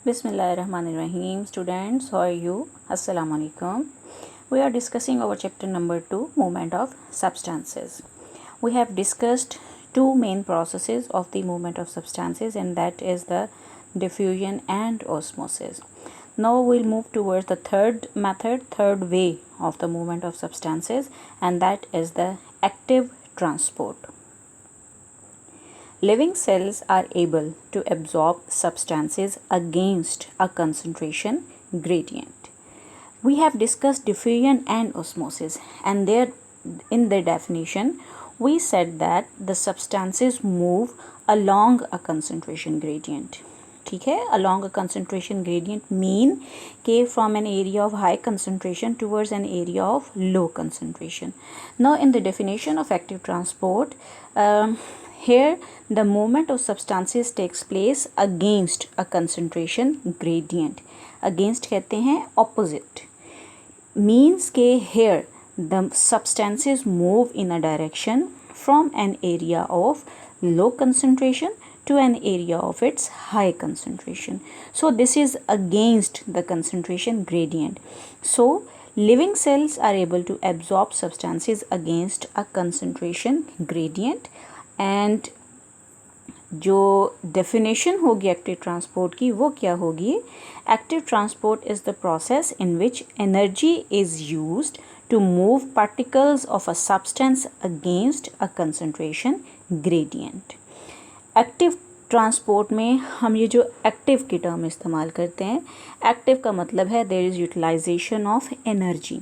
Bismillahirrahmanirrahim. Students, how are you? Assalamu alaikum. We are discussing our chapter number 2, movement of substances. We have discussed two main processes of the movement of substances, and that is the diffusion and osmosis. Now we'll move towards the third method, third way of the movement of substances, and that is the active transport. Living cells are able to absorb substances against a concentration gradient. We have discussed diffusion and osmosis, and there in the definition we said that the substances move along a concentration gradient. ठीक है, along a concentration gradient mean के from an area of high concentration towards an area of low concentration. Now in the definition of active transport, here the movement of substances takes place against a concentration gradient. Against कहते हैं opposite. Means के here the substances move in a direction from an area of low concentration to an area of its high concentration. So this is against the concentration gradient. So living cells are able to absorb substances against a concentration gradient. And जो definition होगी active transport की वो क्या होगी? Active transport is the process in which energy is used to move particles of a substance against a concentration gradient. Active transport में हम ये जो एक्टिव की टर्म इस्तेमाल करते हैं, एक्टिव का मतलब है there is utilization of energy.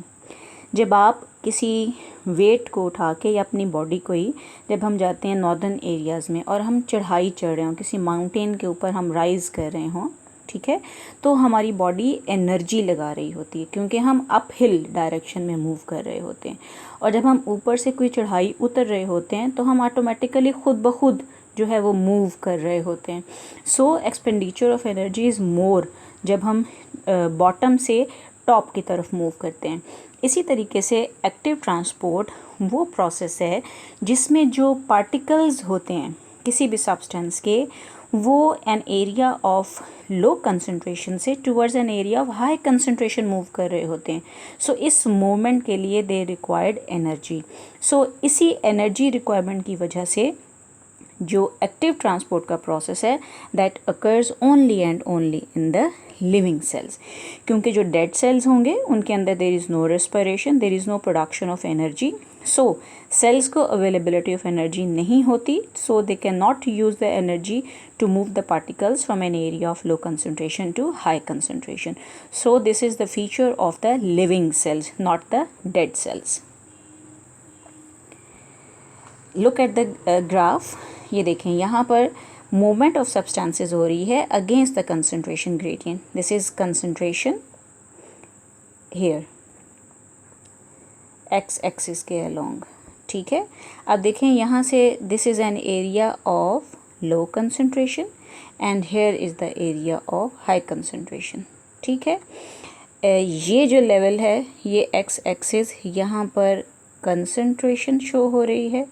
जब आप किसी वेट को उठा के या अपनी बॉडी को ही जब हम जाते हैं नॉर्दर्न एरियाज़ में और हम चढ़ाई चढ़ रहे हों, किसी माउंटेन के ऊपर हम राइज़ कर रहे हों, ठीक है, तो हमारी बॉडी एनर्जी लगा रही होती है क्योंकि हम अप हिल डायरेक्शन में मूव कर रहे होते हैं. और जब हम ऊपर से कोई चढ़ाई उतर रहे होते हैं तो हम ऑटोमेटिकली खुद ब खुद जो है वो मूव कर रहे होते हैं. सो expenditure of energy is more जब हम बॉटम से टॉप की तरफ मूव करते हैं. इसी तरीके से एक्टिव ट्रांसपोर्ट वो प्रोसेस है जिसमें जो पार्टिकल्स होते हैं किसी भी सब्सटेंस के, वो an area of low concentration से towards an area of high concentration move कर रहे होते हैं. सो इस मूवमेंट के लिए दे रिक्वायर्ड एनर्जी. सो इसी एनर्जी रिक्वायरमेंट की वजह से जो एक्टिव ट्रांसपोर्ट का प्रोसेस है that occurs only and only in the living cells. क्योंकि जो डेड सेल्स होंगे उनके अंदर there is no respiration, there is no production of energy. So cells को अवेलेबिलिटी ऑफ एनर्जी नहीं होती, so they can not use the energy to move the particles from an area of low concentration to high concentration. So this is the feature of the living cells, not the dead cells. Look at the graph. ये देखें, यहाँ पर movement of substances हो रही है against the concentration gradient. This is concentration here, x axis के along. ठीक है, अब देखें यहाँ से this is an area of low concentration and here is the area of high concentration. ठीक है, ये जो लेवल है ये x एक्सिस यहाँ पर कंसंट्रेशन शो हो रही है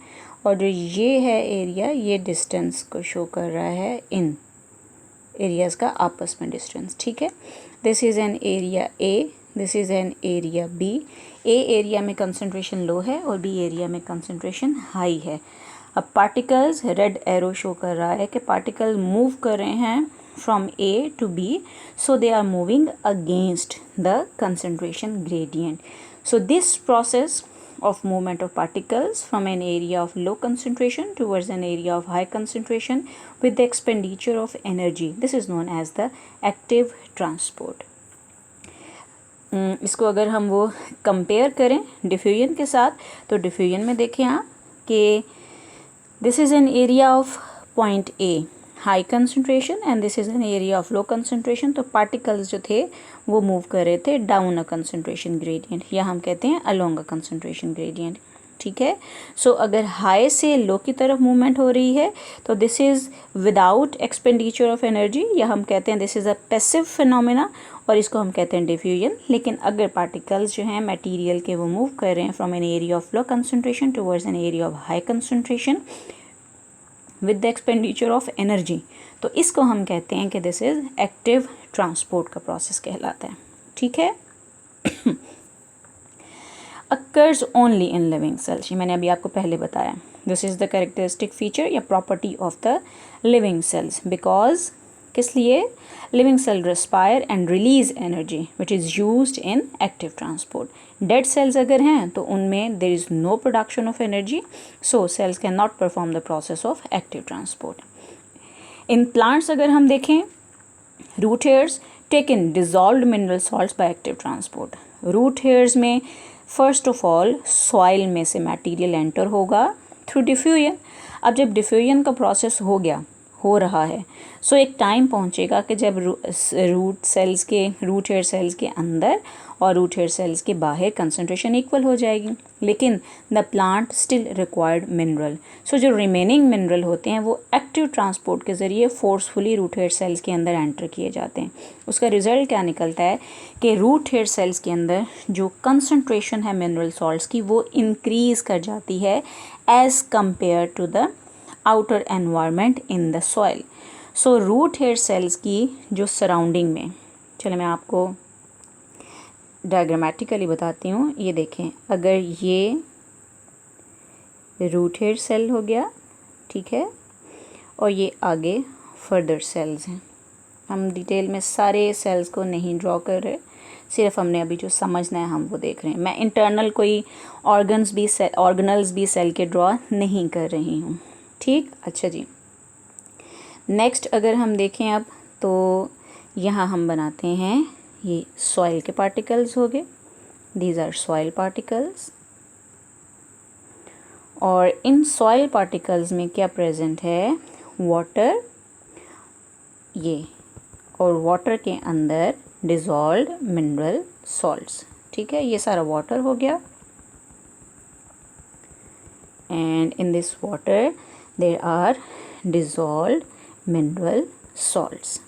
और जो ये है एरिया ये डिस्टेंस को शो कर रहा है इन एरियाज़ का आपस में डिस्टेंस. ठीक है, this is an area A, this is an area B. A area में कंसंट्रेशन लो है और B एरिया में कंसंट्रेशन हाई है. अब पार्टिकल्स, रेड एरो शो कर रहा है कि पार्टिकल मूव कर रहे हैं from A to B, so they are moving against the concentration gradient. So this process of movement of particles from an area of low concentration towards an area of high concentration with the expenditure of energy, this is known as the active transport. इसको अगर हम वो compare करें diffusion के साथ तो diffusion में देखें आप कि this is an area of point A high concentration and this is an area of low concentration. तो पार्टिकल्स जो थे वो मूव कर रहे थे डाउन अ कंसंट्रेशन ग्रेडियंट, या हम कहते हैं अलोंग अ कंसंट्रेशन ग्रेडियंट. ठीक है, सो अगर हाई से लो की तरफ मूवमेंट हो रही है तो this is without expenditure of energy, या हम कहते हैं this is a passive phenomena और इसको हम कहते हैं डिफ्यूजन. लेकिन अगर पार्टिकल्स जो हैं मटेरियल के वो मूव कर रहे हैं from an area of low concentration towards an area of high concentration, with the expenditure of energy, तो इसको हम कहते हैं कि दिस इज़ एक्टिव ट्रांसपोर्ट का प्रोसेस कहलाता है। ठीक है। Occurs only in living cells, ये मैंने अभी आपको पहले बताया। This is the characteristic feature या property of the living cells, because किस लिए? Living cell respire and release energy which is used in active transport. Dead cells अगर हैं तो उनमें there is no production of energy, so cells can not perform the process of active transport. In plants अगर हम देखें, root hairs take in dissolved mineral salts by active transport. Root hairs में first of all soil में से material enter होगा through diffusion. अब जब diffusion का प्रोसेस हो रहा है, सो एक टाइम पहुंचेगा कि जब रूट हेयर सेल्स के अंदर और रूट हेयर सेल्स के बाहर कंसंट्रेशन इक्वल हो जाएगी, लेकिन the plant still required mineral. So जो रिमेनिंग मिनरल होते हैं वो एक्टिव ट्रांसपोर्ट के ज़रिए फोर्सफुली रूट हेयर सेल्स के अंदर एंटर किए जाते हैं। उसका रिजल्ट क्या निकलता है कि रूट हेयर सेल्स के अंदर जो कंसंट्रेशन है मिनरल सॉल्ट्स की वो इंक्रीज़ कर जाती है as compare to the outer environment in the soil. So root hair cells की जो सराउंडिंग में, चलो मैं आपको डायग्रामेटिकली बताती हूँ। ये देखें, अगर ये रूट हेयर सेल हो गया, ठीक है, और ये आगे फर्दर सेल्स हैं। हम डिटेल में सारे सेल्स को नहीं ड्रॉ कर रहे, सिर्फ हमने अभी जो समझना है हम वो देख रहे हैं। मैं इंटरनल कोई ऑर्गेनल्स भी सेल के ड्रॉ नहीं कर रही हूँ। ठीक, अच्छा जी। नेक्स्ट अगर हम देखें अब, तो यहाँ हम बनाते हैं, ये सॉइल के पार्टिकल्स हो गए, दीज आर सॉइल पार्टिकल्स। और इन सॉइल पार्टिकल्स में क्या प्रेजेंट है? वाटर, ये, और वाटर के अंदर डिज़ोल्व्ड मिनरल सॉल्ट्स। ठीक है, ये सारा वाटर हो गया, and in this water there are dissolved mineral salts.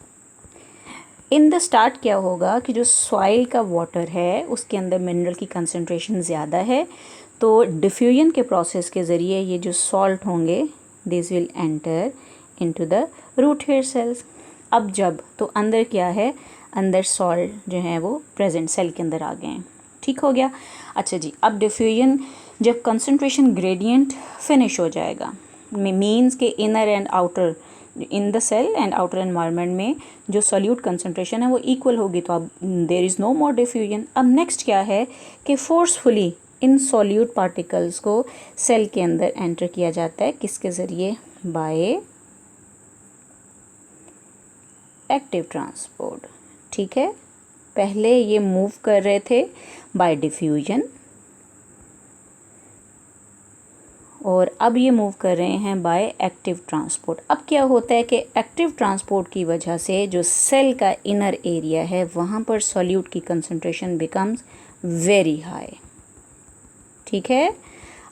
In the start क्या होगा कि जो सॉइल का वाटर है उसके अंदर मिनरल की कंसंट्रेशन ज़्यादा है, तो डिफ्यूजन के प्रोसेस के ज़रिए ये जो सॉल्ट होंगे this will enter into the root hair cells. अब जब, तो अंदर क्या है, अंदर सॉल्ट जो है वो प्रेजेंट सेल के अंदर आ गए हैं। ठीक हो गया। अच्छा जी, अब डिफ्यूजन जब कंसंट्रेशन ग्रेडियंट फिनिश हो जाएगा, मीन्स के inner and outer, in the cell and outer environment में जो सॉल्यूट कंसंट्रेशन है वो इक्वल होगी, तो अब there is no more diffusion. अब नेक्स्ट क्या है कि फोर्सफुली इन सॉल्यूट पार्टिकल्स को सेल के अंदर एंटर किया जाता है, किसके ज़रिए? By active transport. ठीक है, पहले ये मूव कर रहे थे बाय डिफ्यूजन, और अब ये मूव कर रहे हैं बाय एक्टिव ट्रांसपोर्ट। अब क्या होता है कि एक्टिव ट्रांसपोर्ट की वजह से जो सेल का इनर एरिया है वहाँ पर सॉल्यूट की कंसंट्रेशन बिकम्स वेरी हाई। ठीक है,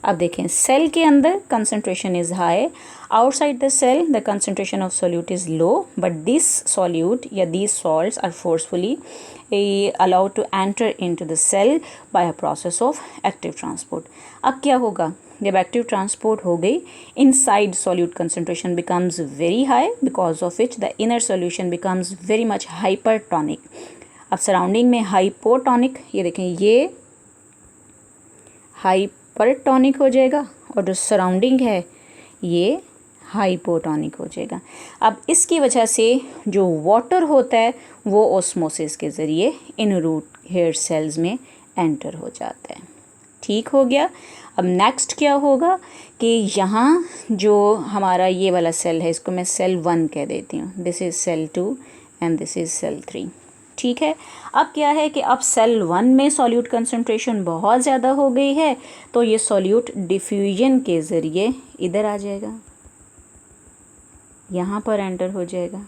अब देखें, सेल के अंदर concentration is high, outside the cell the concentration of solute is low, but this solute या these salts are forcefully allowed to enter into the cell by a process of active transport. अब क्या होगा जब active transport हो गई, inside solute concentration becomes very high, because of which the inner solution becomes very much hypertonic. अब surrounding में hypotonic, ये देखें, ये हाइपरटोनिक हो जाएगा और जो सराउंडिंग है ये हाइपोटोनिक हो जाएगा। अब इसकी वजह से जो वाटर होता है वो ऑस्मोसिस के ज़रिए इन रूट हेयर सेल्स में एंटर हो जाता है। ठीक हो गया। अब नेक्स्ट क्या होगा कि यहाँ जो हमारा ये वाला सेल है इसको मैं सेल 1 कह देती हूँ, this is cell 2 and this is cell 3। ठीक है, अब क्या है कि अब सेल 1 में सॉल्यूट कंसंट्रेशन बहुत ज़्यादा हो गई है, तो ये सॉल्यूट डिफ्यूजन के ज़रिए इधर आ जाएगा, यहाँ पर एंटर हो जाएगा।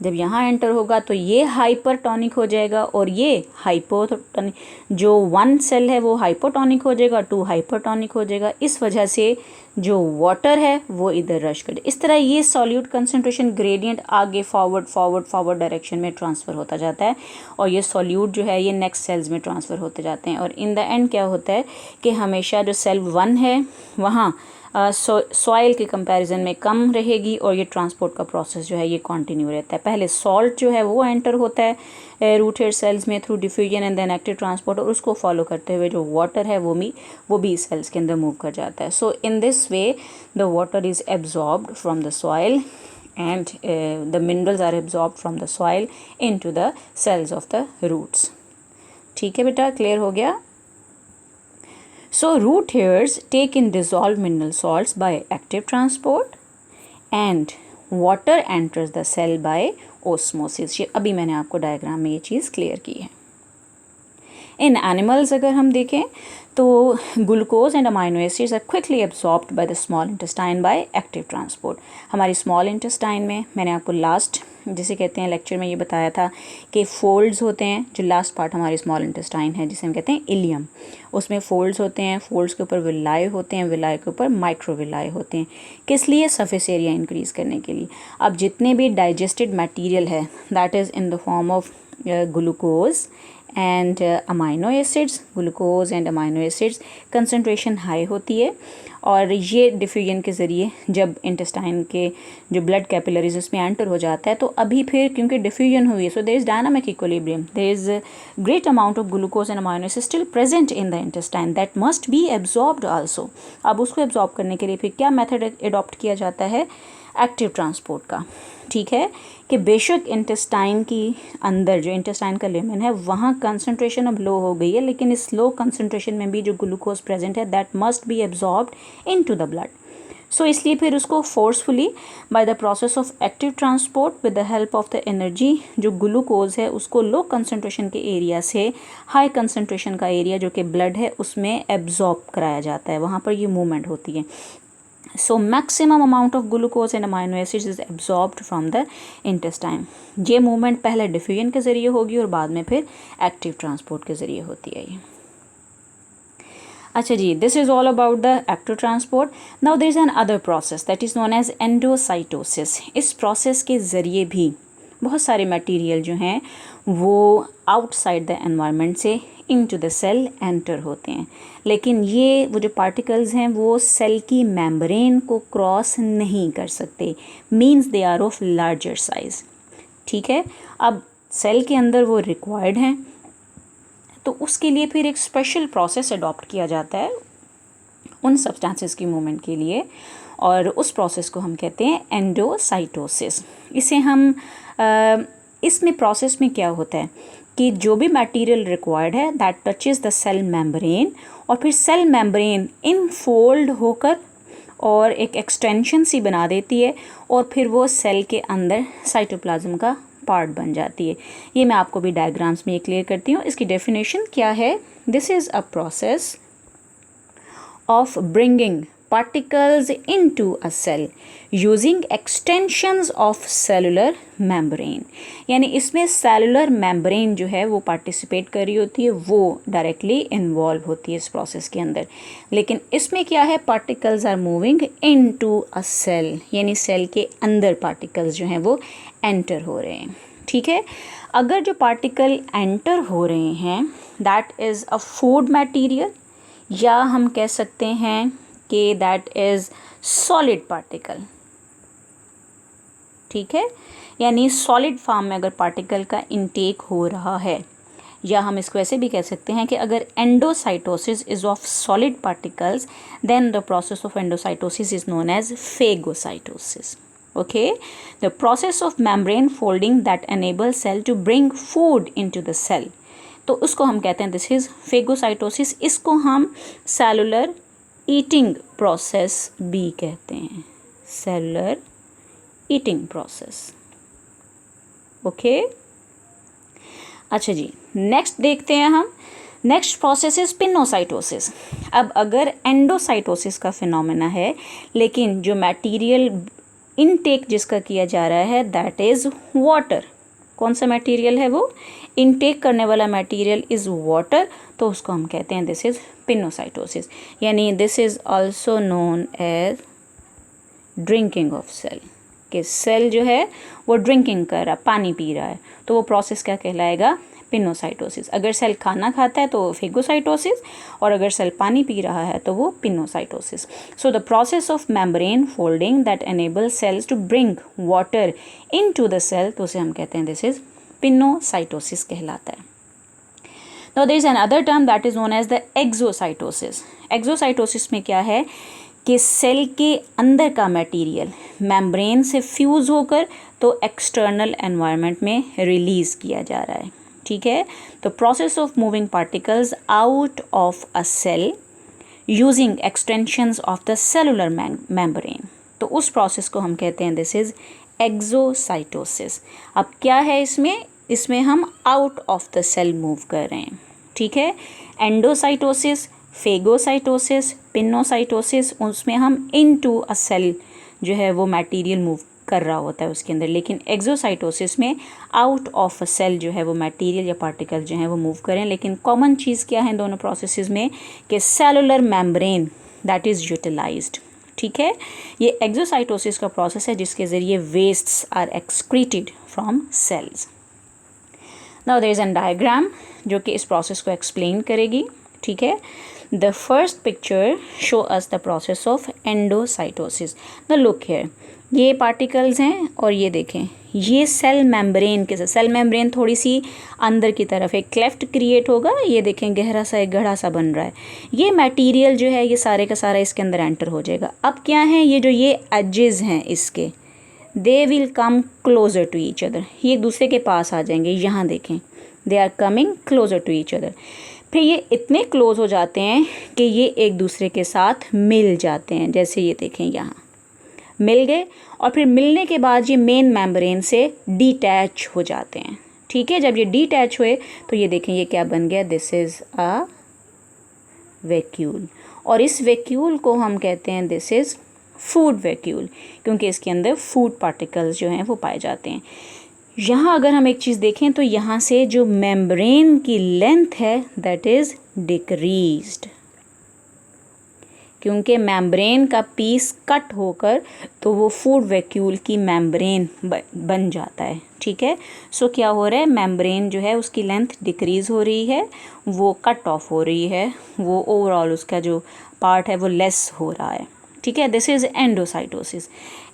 जब यहाँ एंटर होगा तो ये हाइपरटोनिक हो जाएगा और ये हाइपोटोनिक, जो 1 सेल है वो हाइपोटोनिक हो जाएगा, 2 हाइपरटोनिक हो जाएगा। इस वजह से जो वाटर है वो इधर रश कर, इस तरह ये सॉल्यूट कंसंट्रेशन ग्रेडियंट आगे फॉरवर्ड डायरेक्शन में ट्रांसफ़र होता जाता है, और ये सॉल्यूट जो है ये नेक्स्ट सेल्स में ट्रांसफ़र होते जाते हैं। और इन द एंड क्या होता है कि हमेशा जो सेल 1 है वहाँ सॉइल के कंपैरिजन में कम रहेगी और ये ट्रांसपोर्ट का प्रोसेस जो है ये कंटिन्यू रहता है। पहले सॉल्ट जो है वो एंटर होता है रूट हेयर सेल्स में through diffusion and then active transport, और उसको फॉलो करते हुए जो वाटर है वो भी सेल्स के अंदर मूव कर जाता है। So in this way the water is absorbed from the soil and the minerals are absorbed from the soil into the cells of the roots। ठीक है बेटा, क्लियर हो गया। So root hairs take in dissolved mineral salts by active transport and water enters the cell by osmosis। ये अभी मैंने आपको diagram में ये चीज़ क्लियर की है। इन एनिमल्स अगर हम देखें तो glucose and amino acids are quickly absorbed by the small intestine by active transport. हमारी स्मॉल इंटेस्टाइन में मैंने आपको लास्ट जिसे कहते हैं लेक्चर में ये बताया था कि फोल्ड्स होते हैं, जो लास्ट पार्ट हमारी स्मॉल इंटेस्टाइन है जिसे हम कहते हैं इलियम, उसमें फोल्ड्स होते हैं, फोल्ड्स के ऊपर विलाय होते हैं, विलाय के ऊपर माइक्रोविलाय होते हैं। किस लिए? सरफेस एरिया इंक्रीज़ करने के लिए। अब जितने भी डाइजेस्टेड मटीरियल है that is in the form of glucose and amino acids, glucose and amino acids concentration high होती है और ये डिफ्यूजन के ज़रिए जब इंटेस्टाइन के जो ब्लड कैपिलरीज उसमें एंटर हो जाता है तो अभी फिर क्योंकि डिफ्यूजन हुई है so there is dynamic equilibrium, there is great amount of glucose and amino acids still present in the intestine that must be absorbed also. अब उसको एब्जॉर्ब करने के लिए फिर क्या मेथड एडॉप्ट किया जाता है? एक्टिव ट्रांसपोर्ट का। ठीक है कि बेशक इंटेस्टाइन की अंदर जो इंटेस्टाइन का लेमन है वहाँ कंसंट्रेशन अब लो हो गई है, लेकिन इस लो कंसंट्रेशन में भी जो ग्लूकोज प्रेजेंट है that must be absorbed into the blood. So इसलिए फिर उसको forcefully by the process of active transport with the help of the energy जो ग्लूकोज है उसको लो कंसंट्रेशन के एरिया से हाई कंसंट्रेशन का एरिया जो कि ब्लड है उसमें एब्जॉर्ब कराया जाता है, वहाँ पर ये मूवमेंट होती है। So maximum amount of glucose and amino acids is absorbed from the intestine। ये मूवमेंट पहले डिफ्यूजन के ज़रिए होगी और बाद में फिर एक्टिव ट्रांसपोर्ट के ज़रिए होती है ये। अच्छा जी, this is all about the active transport. Now there is another process that is known as endocytosis. इस प्रोसेस के ज़रिए भी बहुत सारे मटेरियल जो हैं वो आउटसाइड द एनवायरनमेंट से इनटू द सेल एंटर होते हैं, लेकिन ये वो जो पार्टिकल्स हैं वो सेल की मेम्ब्रेन को क्रॉस नहीं कर सकते, means they are of larger size. ठीक है, अब सेल के अंदर वो रिक्वायर्ड हैं तो उसके लिए फिर एक स्पेशल प्रोसेस अडॉप्ट किया जाता है उन सब्सटेंसेस की मूवमेंट के लिए, और उस प्रोसेस को हम कहते हैं एंडोसाइटोसिस। इसे हम इसमें प्रोसेस में क्या होता है कि जो भी मटेरियल रिक्वायर्ड है that touches the cell membrane, और फिर सेल मेम्ब्रेन इनफोल्ड होकर और एक एक्सटेंशन सी बना देती है और फिर वो सेल के अंदर साइटोप्लाज्म का पार्ट बन जाती है। ये मैं आपको भी डायग्राम्स में ये क्लियर करती हूँ। इसकी डेफिनेशन क्या है? This is a process of bringing particles into a cell using extensions of cellular membrane। यानी इसमें सेलुलर मेम्ब्रेन जो है वो पार्टिसिपेट कर रही होती है, वो डायरेक्टली इन्वॉल्व होती है इस प्रोसेस के अंदर, लेकिन इसमें क्या है? Particles are moving into a cell, यानी सेल के अंदर पार्टिकल्स जो हैं वो एंटर हो रहे हैं। ठीक है, अगर जो पार्टिकल एंटर हो रहे हैं that is a food material, या हम कह सकते हैं कि दैट इज़ सॉलिड पार्टिकल। ठीक है, यानी सॉलिड फॉर्म में अगर पार्टिकल का इनटेक हो रहा है, या हम इसको ऐसे भी कह सकते हैं कि अगर endocytosis is of solid particles then the process of endocytosis is known as phagocytosis. Okay, the process of membrane folding that enable cell to bring food into the cell, तो उसको हम कहते हैं दिस इज़ फेगोसाइटोसिस। इसको हम cellular eating process भी कहते हैं, सेलुलर ईटिंग प्रोसेस। ओके, अच्छा जी, नेक्स्ट देखते हैं हम। Next process is pinocytosis. अब अगर एंडोसाइटोसिस का फिनोमेना है लेकिन जो मटेरियल इनटेक जिसका किया जा रहा है दैट इज़ वाटर, कौन सा मटेरियल है वो? इनटेक करने वाला मटेरियल इज़ वाटर, तो उसको हम कहते हैं दिस इज़ पिनोसाइटोसिस। यानी this is also known as drinking of cell, कि सेल जो है वो ड्रिंकिंग कर रहा, पानी पी रहा है, तो वो प्रोसेस क्या कहलाएगा? पिनोसाइटोसिस। अगर सेल खाना खाता है तो फेगोसाइटोसिस, और अगर सेल पानी पी रहा है तो वो pinocytosis. So the process of membrane folding that enable cells to bring water into the cell, तो उसे हम कहते हैं दिस इज पिनोसाइटोसिस कहलाता है। Now there is another term that is known as the exocytosis. Exocytosis में क्या है कि सेल के अंदर का मटेरियल मेम्ब्रेन से फ्यूज़ होकर तो एक्सटर्नल एनवायरनमेंट में रिलीज़ किया जा रहा है, ठीक है। तो process of moving particles out of a cell using extensions of the cellular membrane, तो उस प्रोसेस को हम कहते हैं दिस इज़ एक्सोसाइटोसिस। अब क्या है इसमें हम out of the cell move कर रहे हैं, ठीक है। एंडोसाइटोसिस, फेगोसाइटोसिस, पिनोसाइटोसिस, उसमें हम इनटू अ सेल जो है वो मटेरियल मूव कर रहा होता है उसके अंदर, लेकिन एक्सोसाइटोसिस में आउट ऑफ अ सेल जो है वो मटेरियल या पार्टिकल जो है वो मूव करें। लेकिन कॉमन चीज़ क्या है दोनों प्रोसेसेस में कि cellular membrane that is utilized, ठीक है। ये एक्सोसाइटोसिस का प्रोसेस है जिसके ज़रिए wastes are excreted from cells. Now there is an diagram जो कि इस प्रोसेस को एक्सप्लेन करेगी, ठीक है। The first picture show us the process of endocytosis. The look here, ये पार्टिकल्स हैं और ये देखें ये सेल मेम्ब्रेन के साथ, सेल मेम्ब्रेन थोड़ी सी अंदर की तरफ एक क्लेफ्ट क्रिएट होगा, ये देखें गहरा सा एक गढ़ा सा बन रहा है। ये मटेरियल जो है ये सारे का सारा इसके अंदर एंटर हो जाएगा। अब क्या है ये जो ये एजेस हैं इसके, they will come closer to each other, ये एक दूसरे के पास आ जाएंगे। यहाँ देखें they are coming closer to each other. फिर ये इतने क्लोज हो जाते हैं कि ये एक दूसरे के साथ मिल जाते हैं, जैसे ये देखें यहाँ मिल गए, और फिर मिलने के बाद ये मेन मेम्ब्रेन से डिटैच हो जाते हैं, ठीक है। जब ये डिटैच हुए तो ये देखें ये क्या बन गया, दिस इज़ अ वैक्यूल, और इस वैक्यूल को हम कहते हैं दिस इज़ फूड वैक्यूल, क्योंकि इसके अंदर फूड पार्टिकल्स जो हैं वो पाए जाते हैं। यहाँ अगर हम एक चीज़ देखें तो यहाँ से जो मेम्ब्रेन की लेंथ है दैट इज़ डिक्रीज्ड, क्योंकि मेम्ब्रेन का पीस कट होकर तो वो फूड वैक्यूल की मेम्ब्रेन बन जाता है, ठीक है। सो क्या हो रहा है, मेम्ब्रेन जो है उसकी लेंथ डिक्रीज़ हो रही है, वो कट ऑफ हो रही है, वो ओवरऑल उसका जो पार्ट है वो लेस हो रहा है, ठीक है। This is endocytosis.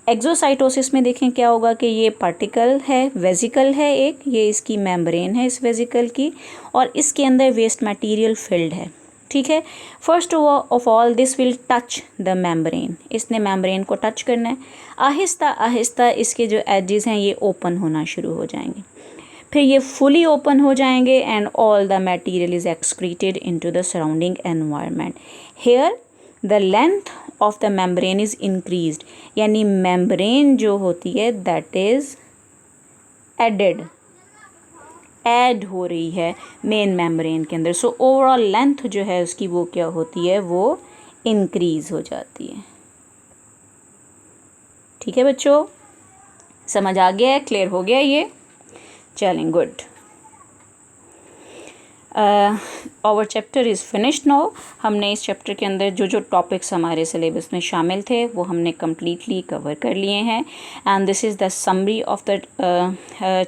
एक्सोसाइटोसिस में देखें क्या होगा कि ये पार्टिकल है, वेजिकल है एक, ये इसकी मेम्ब्रेन है इस वेजिकल की, और इसके अंदर वेस्ट मटेरियल फिल्ड है, ठीक है। First of all this will touch the membrane, इसने मेम्ब्रेन को टच करना है। आहिस्ता आहिस्ता इसके जो एजेस हैं ये ओपन होना शुरू हो जाएंगे, फिर ये फुली ओपन हो जाएंगे and all the material is excreted into the surrounding environment. Here the length of the membrane is increased, यानी मेम्ब्रेन जो होती है दैट इज़ ऐड हो रही है मेन मेम्ब्रेन के अंदर। सो ओवरऑल लेंथ जो है उसकी वो क्या होती है, वो इंक्रीज़ हो जाती है, ठीक है बच्चों। समझ आ गया है, क्लियर हो गया ये, चलें good. Our chapter is finished now. हमने इस चैप्टर के अंदर जो जो टॉपिक्स हमारे सिलेबस में शामिल थे वो हमने कम्प्लीटली कवर कर लिए हैं, and this is the summary of the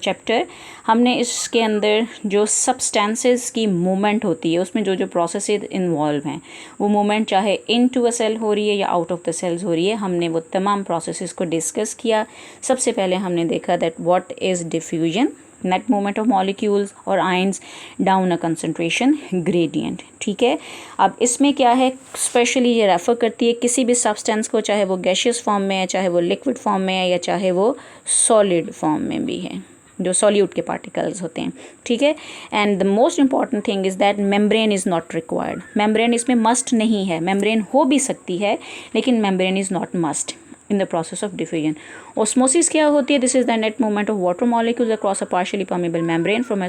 chapter. हमने इसके अंदर जो सब्सटेंसेस की मूवमेंट होती है उसमें जो जो प्रोसेस इन्वॉल्व हैं, वो मूवमेंट चाहे इन टू अ सेल हो रही है या आउट ऑफ द सेल्स हो रही है, हमने वो तमाम प्रोसेसेस को डिस्कस किया। सबसे पहले हमने देखा that what is diffusion, net movement of molecules और ions down a concentration gradient, ठीक है। अब इसमें क्या है, स्पेशली ये रेफ़र करती है किसी भी सब्सटेंस को, चाहे वो गैशियस फॉर्म में है, चाहे वो लिक्विड फॉर्म में है, या चाहे वो सॉलिड फॉर्म में भी है, जो सॉल्यूट के पार्टिकल्स होते हैं, ठीक है। And the most important thing is that membrane is not required, membrane इसमें मस्ट नहीं है, मेम्ब्रेन हो भी सकती है लेकिन membrane is not must in the process of diffusion. Osmosis क्या होती है, this is the net movement of water molecules across a partially permeable membrane from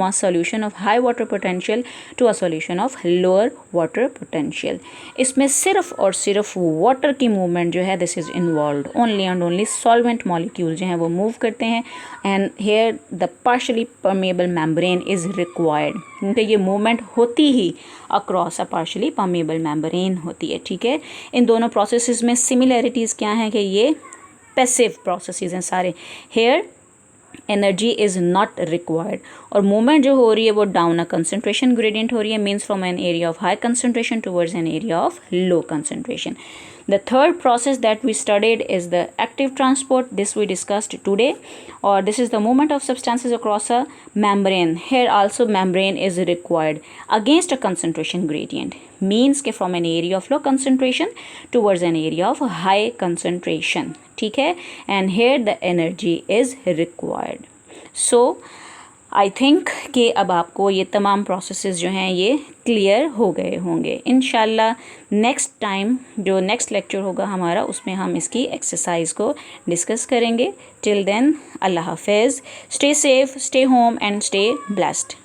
a solution of high water potential to a solution of lower water potential. इसमें सिर्फ और सिर्फ water की movement जो है this is involved, only and only solvent molecule जो हैं वो मूव करते हैं, and here the partially permeable membrane is required, क्योंकि ये मूवमेंट होती ही across a partially permeable membrane होती है, ठीक है। इन दोनों प्रोसेसेस में सिमिलैरिटीज़ क्या हैं कि ये पैसिव प्रोसेसेस हैं सारे। Here energy is not required, और मूवमेंट जो हो रही है वो डाउन अ कंसंट्रेशन ग्रेडियंट हो रही है, means from an area of high concentration towards an area of low concentration. The third process that we studied is the active transport. This we discussed today, or this is the movement of substances across a membrane. Here also membrane is required against a concentration gradient, means के from an area of low concentration towards an area of high concentration. ठीक है, and here the energy is required. So I think कि अब आपको ये तमाम processes जो हैं ये क्लियर हो गए होंगे। इंशाल्लाह नेक्स्ट टाइम जो नेक्स्ट लेक्चर होगा हमारा, उसमें हम इसकी एक्सरसाइज को डिस्कस करेंगे। टिल देन, अल्लाह हाफिज़, stay safe, stay home and stay blessed.